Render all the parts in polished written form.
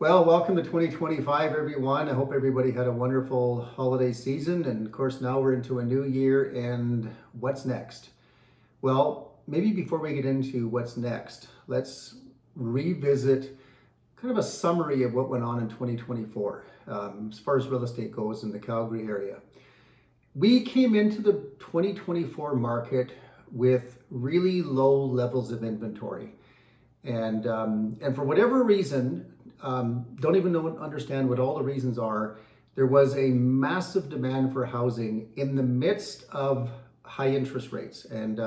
Well, welcome to 2025, everyone. I hope everybody had a wonderful holiday season. And of course, now we're into a new year. And what's next? Well, maybe before we get into what's next, let's revisit kind of a summary of what went on in 2024 as far as real estate goes in the Calgary area. We came into the 2024 market with really low levels of inventory. And for whatever reason, don't even understand what all the reasons are. There was a massive demand for housing in the midst of high interest rates, and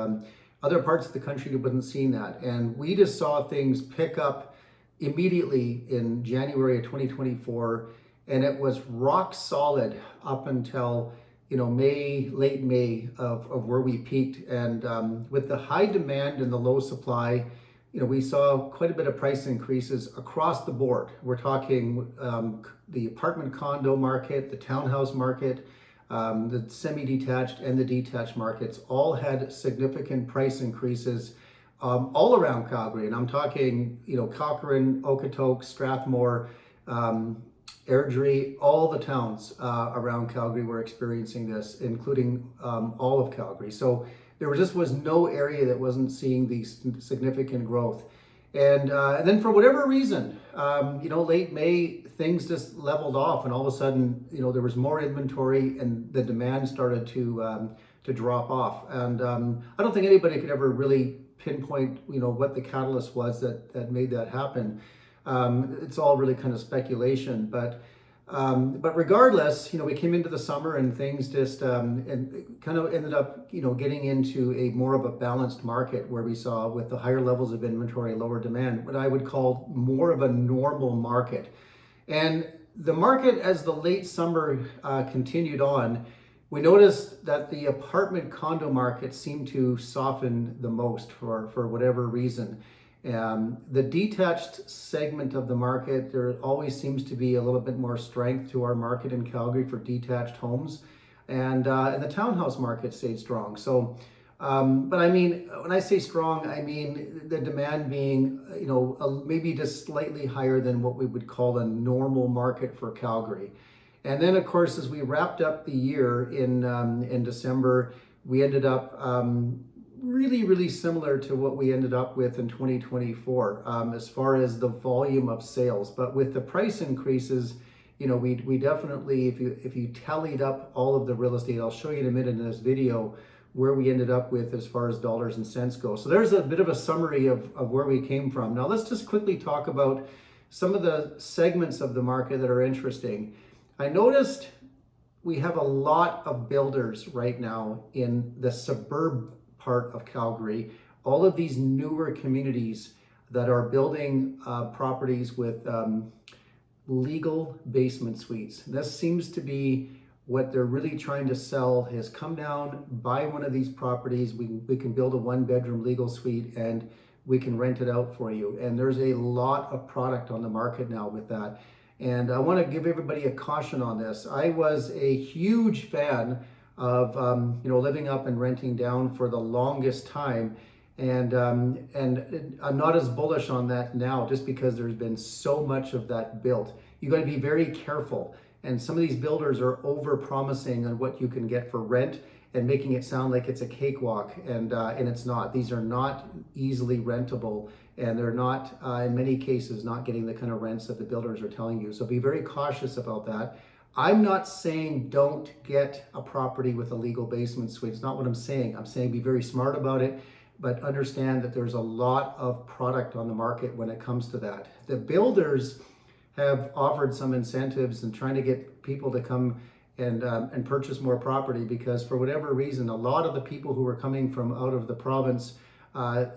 other parts of the country wasn't seeing that. And we just saw things pick up immediately in January of 2024, and it was rock solid up until May, late May of where we peaked. And with the high demand and the low supply, we saw quite a bit of price increases across the board. We're talking the apartment condo market, the townhouse market, the semi-detached and the detached markets all had significant price increases all around Calgary. And I'm talking, Cochrane, Okotoks, Strathmore, Airdrie, all the towns around Calgary were experiencing this, including all of Calgary. So there was no area that wasn't seeing these significant growth. And then for whatever reason, late May, things just leveled off, and all of a sudden, there was more inventory and the demand started to drop off. And I don't think anybody could ever really pinpoint, what the catalyst was that made that happen. It's all really kind of speculation, but regardless, we came into the summer and things just and kind of ended up, getting into a more of a balanced market where we saw, with the higher levels of inventory, lower demand, what I would call more of a normal market. And the market, as the late summer continued on, we noticed that the apartment condo market seemed to soften the most for whatever reason. The detached segment of the market, there always seems to be a little bit more strength to our market in Calgary for detached homes, and the townhouse market stayed strong. So, but I mean, when I say strong, I mean the demand being, maybe just slightly higher than what we would call a normal market for Calgary. And then, of course, as we wrapped up the year in December, we ended up really similar to what we ended up with in 2024 as far as the volume of sales. But with the price increases, we definitely, if you tallied up all of the real estate, I'll show you in a minute in this video where we ended up with as far as dollars and cents go. So there's a bit of a summary of where we came from. Now let's just quickly talk about some of the segments of the market that are interesting. I noticed we have a lot of builders right now in the suburb part of Calgary, all of these newer communities that are building properties with legal basement suites. This seems to be what they're really trying to sell, is come down, buy one of these properties, we can build a 1-bedroom legal suite and we can rent it out for you. And there's a lot of product on the market now with that. And I want to give everybody a caution on this. I was a huge fan of living up and renting down for the longest time, and I'm not as bullish on that now, just because there's been so much of that built. You got to be very careful, and some of these builders are over promising on what you can get for rent and making it sound like it's a cakewalk, and it's not. These are not easily rentable, and they're not in many cases not getting the kind of rents that the builders are telling you. So be very cautious about that. I'm not saying don't get a property with a legal basement suite. It's not what I'm saying. I'm saying be very smart about it, but understand that there's a lot of product on the market when it comes to that. The builders have offered some incentives and trying to get people to come and purchase more property, because for whatever reason, a lot of the people who are coming from out of the province,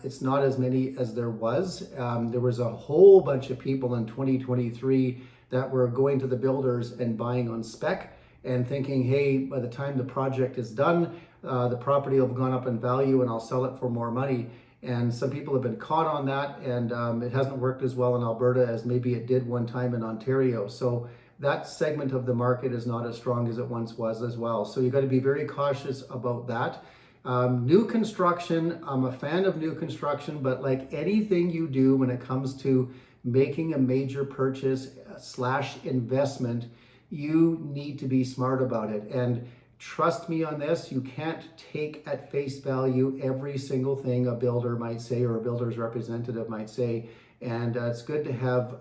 it's not as many as there was. There was a whole bunch of people in 2023 that were going to the builders and buying on spec and thinking, hey, by the time the project is done, the property will have gone up in value and I'll sell it for more money. And some people have been caught on that, and it hasn't worked as well in Alberta as maybe it did one time in Ontario. So that segment of the market is not as strong as it once was as well. So you got to be very cautious about that. New construction, I'm a fan of new construction, but like anything you do when it comes to making a major purchase slash investment, you need to be smart about it. And trust me on this, you can't take at face value every single thing a builder might say or a builder's representative might say. And it's good to have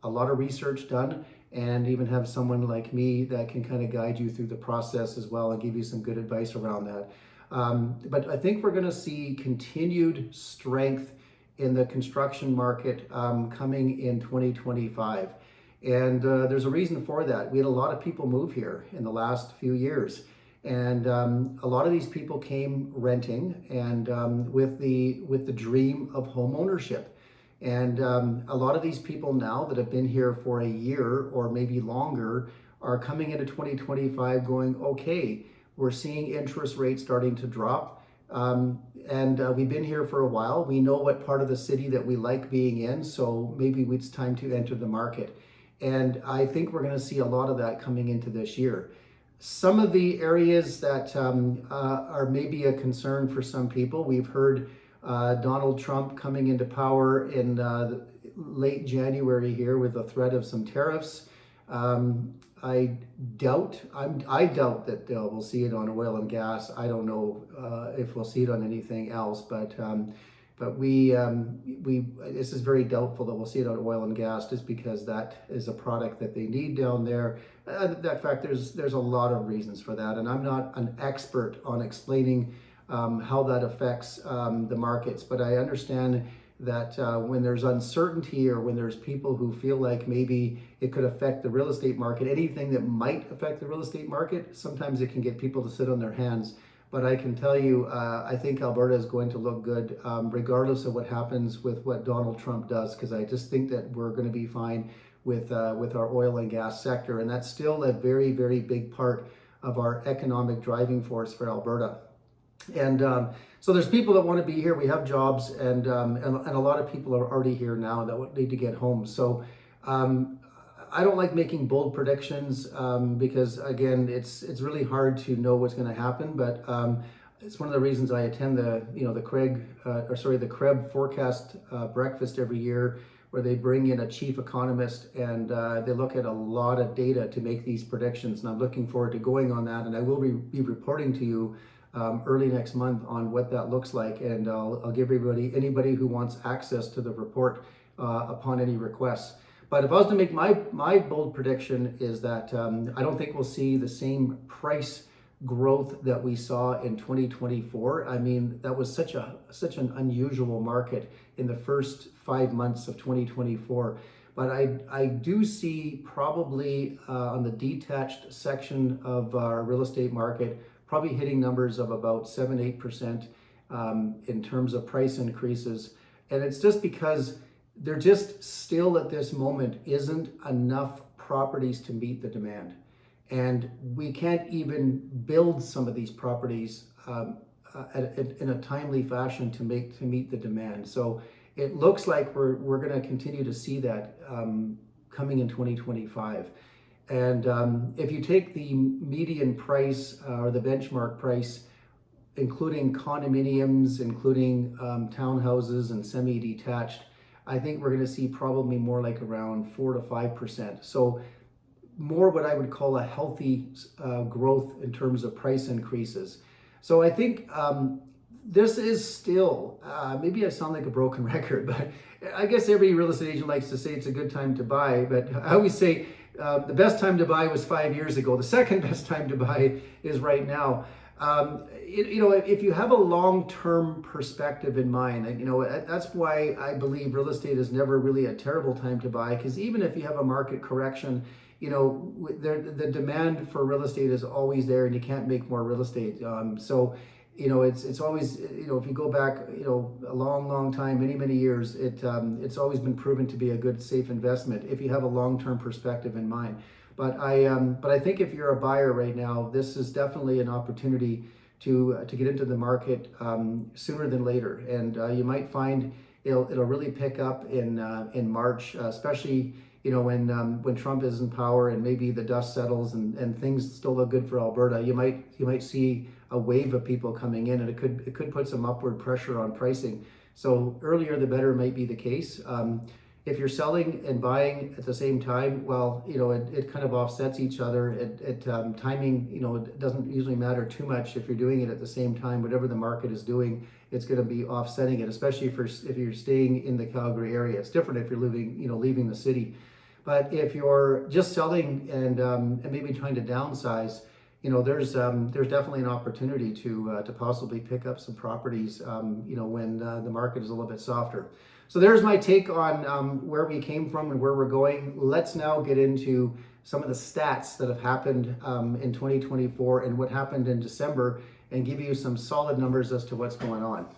a lot of research done, and even have someone like me that can kind of guide you through the process as well and give you some good advice around that. But I think we're going to see continued strength in the construction market coming in 2025. And there's a reason for that. We had a lot of people move here in the last few years. And a lot of these people came renting and with the dream of home ownership. And a lot of these people now that have been here for a year or maybe longer are coming into 2025 going, okay, we're seeing interest rates starting to drop. And we've been here for a while. We know what part of the city that we like being in, so maybe it's time to enter the market. And I think we're going to see a lot of that coming into this year. Some of the areas that are maybe a concern for some people, we've heard Donald Trump coming into power in late January here with the threat of some tariffs. I doubt that we'll see it on oil and gas. I don't know if we'll see it on anything else, but this is very doubtful that we'll see it on oil and gas, just because that is a product that they need down there. In fact, there's a lot of reasons for that, and I'm not an expert on explaining how that affects the markets, but I understand that when there's uncertainty or when there's people who feel like maybe it could affect the real estate market, anything that might affect the real estate market, sometimes it can get people to sit on their hands. But I can tell you, I think Alberta is going to look good regardless of what happens with what Donald Trump does, because I just think that we're going to be fine with our oil and gas sector, and that's still a very, very big part of our economic driving force for Alberta. And so there's people that want to be here. We have jobs, and a lot of people are already here now that need to get home. So I don't like making bold predictions because, again, it's really hard to know what's going to happen. But it's one of the reasons I attend the Krebs forecast breakfast every year, where they bring in a chief economist and they look at a lot of data to make these predictions. And I'm looking forward to going on that, and I will be reporting to you early next month on what that looks like, and I'll give anybody who wants access to the report upon any requests. But if I was to make my bold prediction, is that I don't think we'll see the same price growth that we saw in 2024. I mean, that was such an unusual market in the first 5 months of 2024. But I do see probably on the detached section of our real estate market, probably hitting numbers of about 7-8% in terms of price increases. And it's just because there just still at this moment isn't enough properties to meet the demand. And we can't even build some of these properties in a timely fashion to meet the demand. So it looks like we're going to continue to see that coming in 2025. And if you take the median price or the benchmark price, including condominiums, including townhouses and semi-detached, I think we're going to see probably more like around 4 to 5%. So more what I would call a healthy growth in terms of price increases. So I think this is still, maybe I sound like a broken record, but I guess every real estate agent likes to say it's a good time to buy. But I always say the best time to buy was 5 years ago. The second best time to buy is right now. If you have a long-term perspective in mind, that's why I believe real estate is never really a terrible time to buy, because even if you have a market correction, the demand for real estate is always there, and you can't make more real estate. It's always, if you go back, a long time, many years, it's always been proven to be a good, safe investment if you have a long-term perspective in mind. But I think if you're a buyer right now, this is definitely an opportunity to get into the market sooner than later, and you might find it'll really pick up in March, especially when Trump is in power and maybe the dust settles and things still look good for Alberta. You might see a wave of people coming in, and it could put some upward pressure on pricing. So earlier the better might be the case. If you're selling and buying at the same time, well, it kind of offsets each other. Timing, it doesn't usually matter too much if you're doing it at the same time. Whatever the market is doing, it's going to be offsetting it, especially if you're staying in the Calgary area. It's different if you're leaving the city. But if you're just selling and maybe trying to downsize, there's definitely an opportunity to possibly pick up some properties, when the market is a little bit softer. So there's my take on where we came from and where we're going. Let's now get into some of the stats that have happened in 2024 and what happened in December, and give you some solid numbers as to what's going on.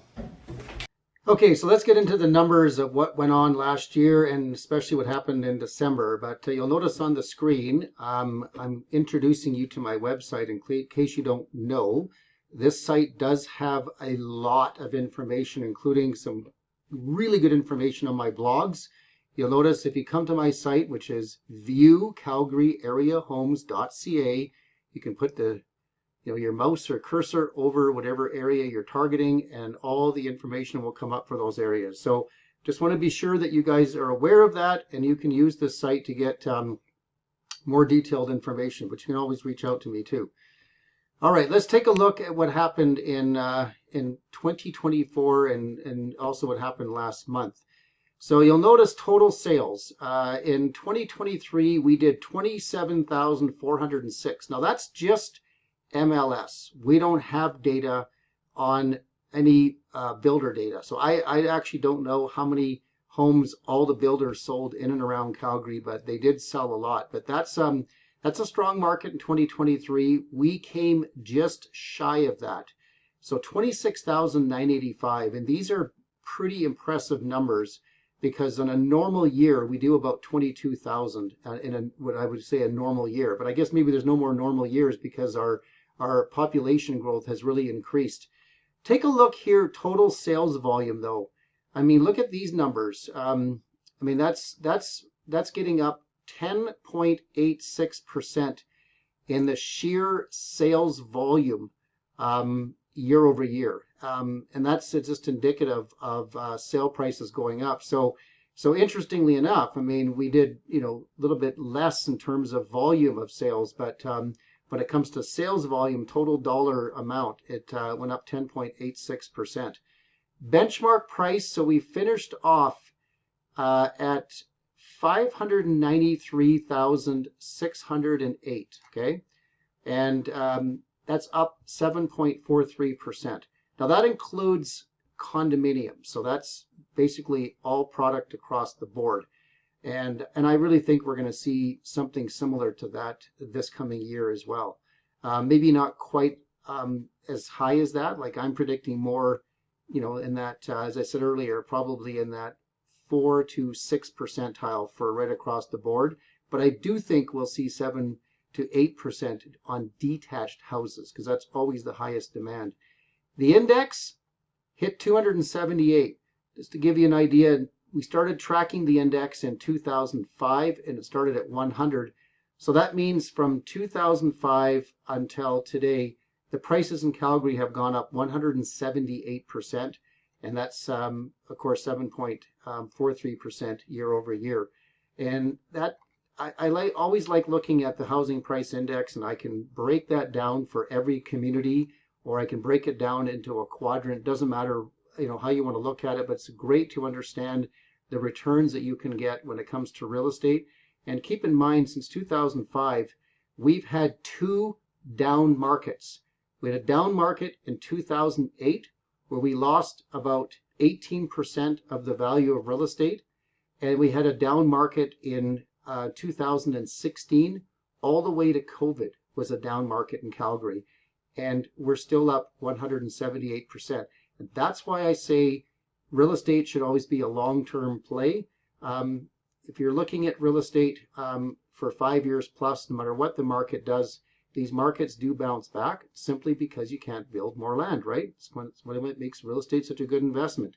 Okay, so let's get into the numbers of what went on last year and especially what happened in December. But you'll notice on the screen, I'm introducing you to my website. In case you don't know, this site does have a lot of information, including some really good information on my blogs. You'll notice if you come to my site, which is ViewCalgaryAreaHomes.ca, you can put your mouse or cursor over whatever area you're targeting, and all the information will come up for those areas. So just want to be sure that you guys are aware of that, and you can use this site to get more detailed information, but you can always reach out to me too. All right, let's take a look at what happened in 2024 and also what happened last month. So you'll notice total sales. In 2023, we did 27,406. Now that's just MLS. We don't have data on any builder data. So I actually don't know how many homes all the builders sold in and around Calgary, but they did sell a lot. But that's a strong market in 2023. We came just shy of that. So 26,985, and these are pretty impressive numbers, because in a normal year we do about 22,000 in what I would say a normal year. But I guess maybe there's no more normal years because our population growth has really increased. Take a look here, total sales volume though. I mean, look at these numbers. I mean, that's getting up 10.86% in the sheer sales volume year over year. And that's just indicative of sale prices going up. So interestingly enough, I mean, we did, a little bit less in terms of volume of sales, but when it comes to sales volume, total dollar amount, it went up 10.86%. Benchmark price, so we finished off at 593,608, okay? And that's up 7.43%. Now that includes condominiums, so that's basically all product across the board. And I really think we're going to see something similar to that this coming year as well. Maybe not quite as high as that. Like I'm predicting more, in that, as I said earlier, probably in that 4 to 6 percentile for right across the board. But I do think we'll see 7 to 8% on detached houses, because that's always the highest demand. The index hit 278. Just to give you an idea, we started tracking the index in 2005 and it started at 100. So that means from 2005 until today, the prices in Calgary have gone up 178%. And that's, of course, 7.43% year over year. And that I always like looking at the housing price index, and I can break that down for every community, or I can break it down into a quadrant. It doesn't matter how you want to look at it, but it's great to understand the returns that you can get when it comes to real estate. And keep in mind, since 2005, we've had 2 down markets. We had a down market in 2008 where we lost about 18% of the value of real estate, and we had a down market in 2016 all the way to COVID was a down market in Calgary, and we're still up 178%. And that's why I say real estate should always be a long-term play. If you're looking at real estate for 5 years plus, no matter what the market does, these markets do bounce back simply because you can't build more land, right? It's what makes real estate such a good investment.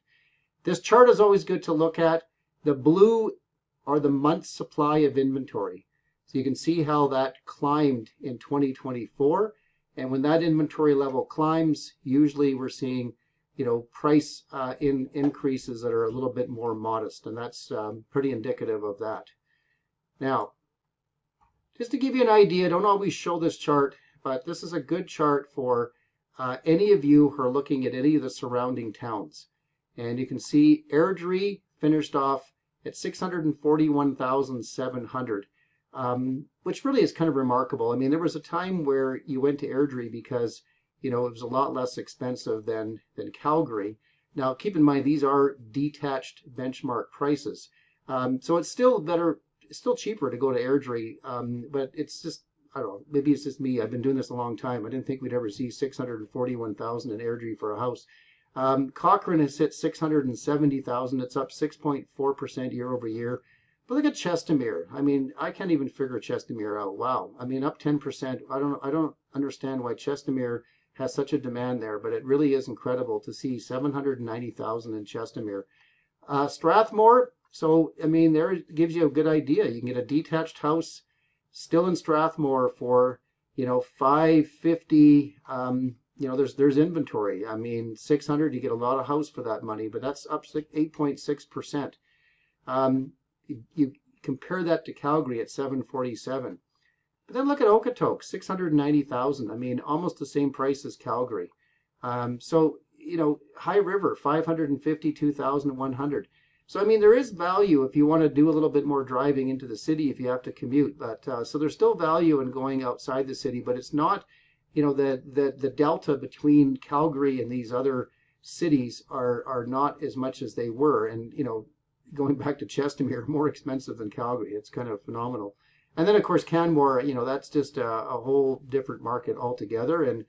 This chart is always good to look at. The blue are the month's supply of inventory. So you can see how that climbed in 2024. And when that inventory level climbs, usually we're seeing price increases that are a little bit more modest, and that's pretty indicative of that. Now, just to give you an idea, don't always show this chart, but this is a good chart for any of you who are looking at any of the surrounding towns. And you can see Airdrie finished off at 641,700, which really is kind of remarkable. I mean, there was a time where you went to Airdrie because, it was a lot less expensive than Calgary. Now, keep in mind, these are detached benchmark prices. So it's still better, it's still cheaper to go to Airdrie, but it's just, I don't know, maybe it's just me. I've been doing this a long time. I didn't think we'd ever see 641,000 in Airdrie for a house. Cochrane has hit 670,000. It's up 6.4% year over year. But look at Chestermere. I mean, I can't even figure Chestermere out. Wow. I mean, up 10%. I don't understand why Chestermere has such a demand there, but it really is incredible to see 790,000 in Chestermere. Strathmore. So, I mean, there it gives you a good idea. You can get a detached house still in Strathmore for, 550. There's inventory. I mean, 600, you get a lot of house for that money, but that's up 8.6%. You compare that to Calgary at 747. But then look at Okotoks, 690,000. I mean, almost the same price as Calgary. So, High River, 552,100. So, I mean, there is value if you want to do a little bit more driving into the city if you have to commute. But so there's still value in going outside the city, but it's not, the delta between Calgary and these other cities are not as much as they were. And, going back to Chestermere, more expensive than Calgary. It's kind of phenomenal. And then, of course, Canmore, that's just a whole different market altogether. And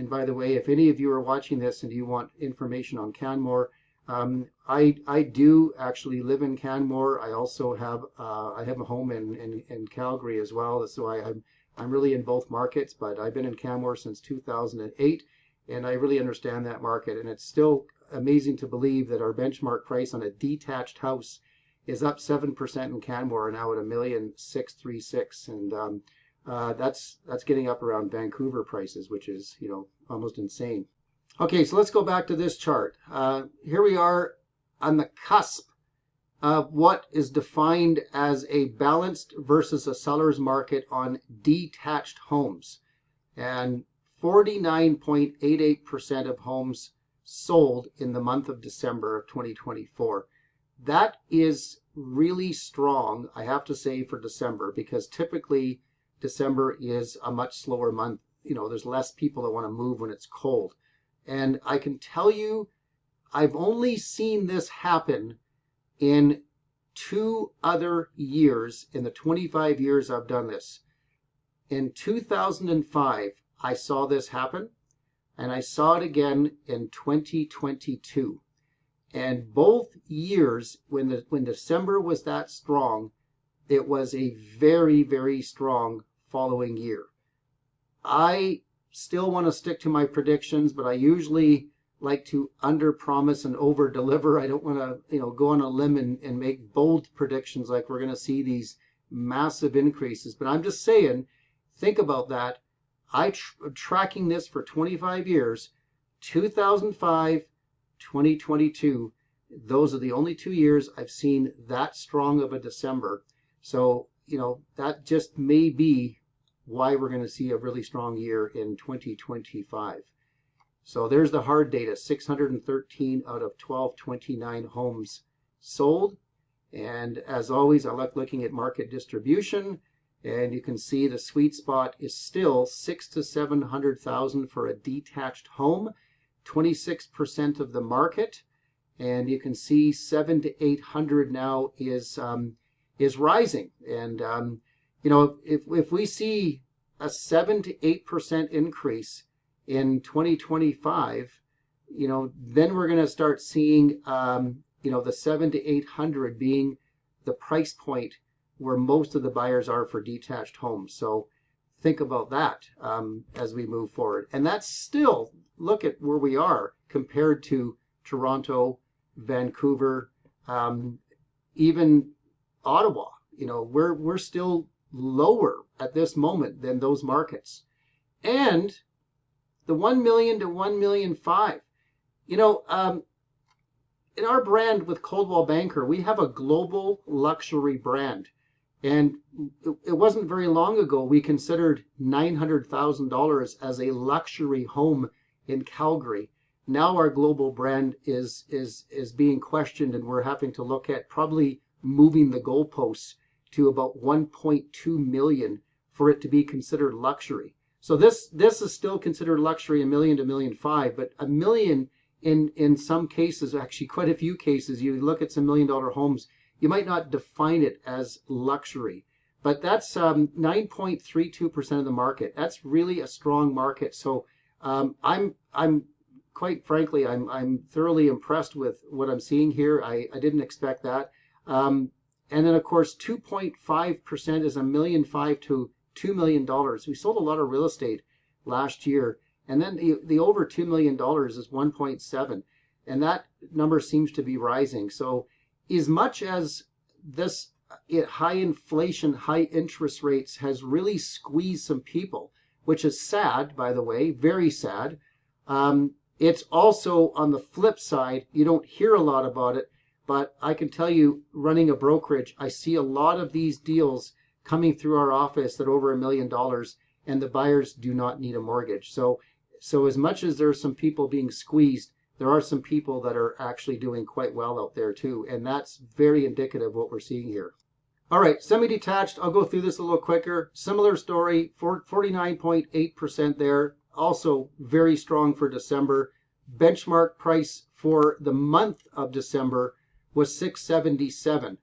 by the way, if any of you are watching this and you want information on Canmore, I do actually live in Canmore. I also have a home in Calgary as well. So I'm really in both markets, but I've been in Canmore since 2008, and I really understand that market. And it's still amazing to believe that our benchmark price on a detached house is up 7% in Canmore, now at $1,636,000, and that's getting up around Vancouver prices, which is almost insane. Okay, so let's go back to this chart. Here we are on the cusp of what is defined as a balanced versus a seller's market on detached homes, and 49.88% of homes sold in the month of December of 2024. That is really strong, I have to say, for December, because typically December is a much slower month. There's less people that want to move when it's cold. And I can tell you, I've only seen this happen in 2 other years in the 25 years I've done this. In 2005, I saw this happen, and I saw it again in 2022. And both years, when December was that strong, it was a very, very strong following year. I still want to stick to my predictions, but I usually like to under-promise and over-deliver. I don't want to, go on a limb and make bold predictions like we're going to see these massive increases. But I'm just saying, think about that. I'm tracking this for 25 years, 2005, 2022. Those are the only 2 years I've seen that strong of a December. So, that just may be why we're going to see a really strong year in 2025. So there's the hard data, 613 out of 1229 homes sold. And as always, I like looking at market distribution. And you can see the sweet spot is still 600,000 to 700,000 for a detached home, 26% of the market. And you can see 700 to 800 now is rising. And if we see a 7 to 8% increase in 2025, then we're going to start seeing the 700 to 800 being the price point where most of the buyers are for detached homes. So think about that as we move forward. And that's still, look at where we are compared to Toronto, Vancouver, even Ottawa. We're still lower at this moment than those markets. And the 1 million to 1.5 million, You know, in our brand with Coldwell Banker, we have a global luxury brand. And it wasn't very long ago we considered $900,000 as a luxury home in Calgary. Now our global brand is being questioned, and we're having to look at probably moving the goalposts to about 1.2 million for it to be considered luxury. So this is still considered luxury, $1 million to $1.5 million, but $1 million in some cases, actually quite a few cases, you look at some $1 million homes, you might not define it as luxury, but that's 9.32% of the market. That's really a strong market. So I'm quite frankly, I'm thoroughly impressed with what I'm seeing here. I didn't expect that. And then of course 2.5% is $1.5 million to $2 million. We sold a lot of real estate last year, and then the over $2 million is 1.7, and that number seems to be rising. So as much as this high inflation, high interest rates has really squeezed some people, which is sad, by the way, very sad. It's also on the flip side, you don't hear a lot about it, but I can tell you, running a brokerage, I see a lot of these deals coming through our office that are over $1 million, and the buyers do not need a mortgage. So as much as there are some people being squeezed, there are some people that are actually doing quite well out there too, and that's very indicative of what we're seeing here. All right, semi-detached, I'll go through this a little quicker. Similar story, 49.8% there, also very strong for December. Benchmark price for the month of December was $677,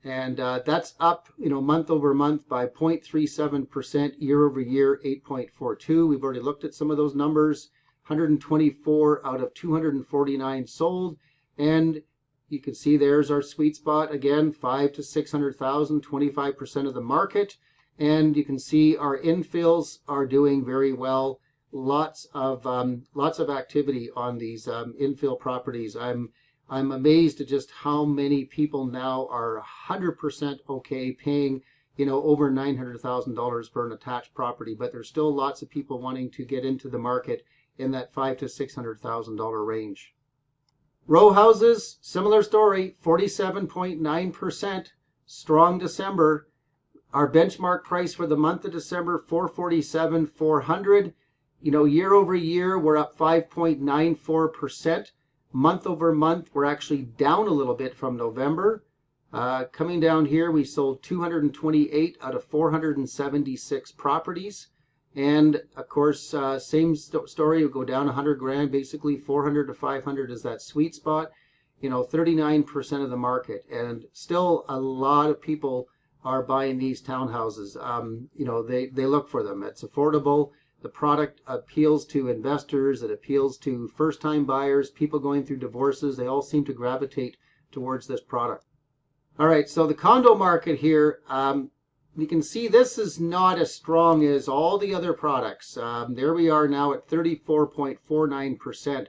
and that's up, month over month by 0.37%, year over year 8.42. We've already looked at some of those numbers. 124 out of 249 sold, and you can see there's our sweet spot again, 5 to 600,000, 25% of the market. And you can see our infills are doing very well. Lots of activity on these infill properties. I'm amazed at just how many people now are 100% okay paying over $900,000 for an attached property, but there's still lots of people wanting to get into the market in that $500,000 to $600,000 range. Row houses, similar story, 47.9%, strong December. Our benchmark price for the month of December, $447,400. Year over year, we're up 5.94%. Month over month, we're actually down a little bit from November. Coming down here, we sold 228 out of 476 properties. And of course, same story, we go down 100 grand, basically 400 to 500 is that sweet spot, 39% of the market. And still a lot of people are buying these townhouses. They look for them. It's affordable. The product appeals to investors. It appeals to first-time buyers, people going through divorces. They all seem to gravitate towards this product. All right, so the condo market here, you can see this is not as strong as all the other products. There we are now at 34.49%.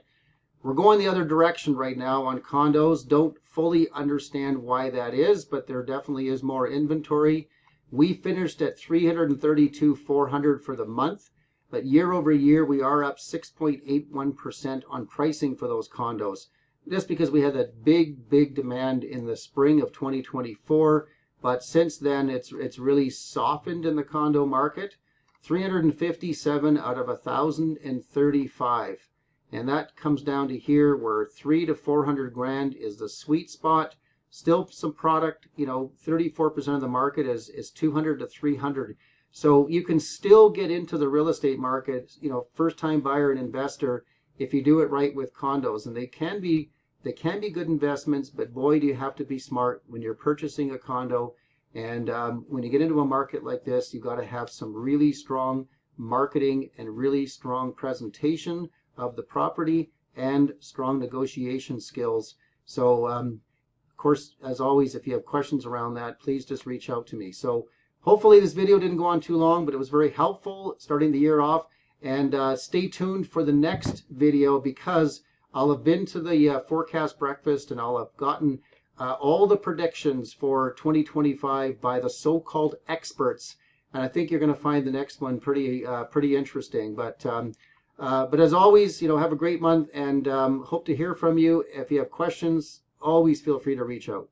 We're going the other direction right now on condos. Don't fully understand why that is, but there definitely is more inventory. We finished at 332,400 for the month, but year over year we are up 6.81% on pricing for those condos. Just because we had that big demand in the spring of 2024. But since then, it's really softened in the condo market. 357 out of 1,035. And that comes down to here where 300 to 400 grand is the sweet spot. Still some product, 34% of the market is 200 to 300. So you can still get into the real estate market, first time buyer and investor, if you do it right with condos. And they can be good investments, but boy, do you have to be smart when you're purchasing a condo. And when you get into a market like this, you've got to have some really strong marketing and really strong presentation of the property and strong negotiation skills. So, of course, as always, if you have questions around that, please just reach out to me. So hopefully this video didn't go on too long, but it was very helpful starting the year off. And stay tuned for the next video, because I'll have been to the forecast breakfast and I'll have gotten all the predictions for 2025 by the so-called experts. And I think you're going to find the next one pretty interesting. But But as always, have a great month and hope to hear from you. If you have questions, always feel free to reach out.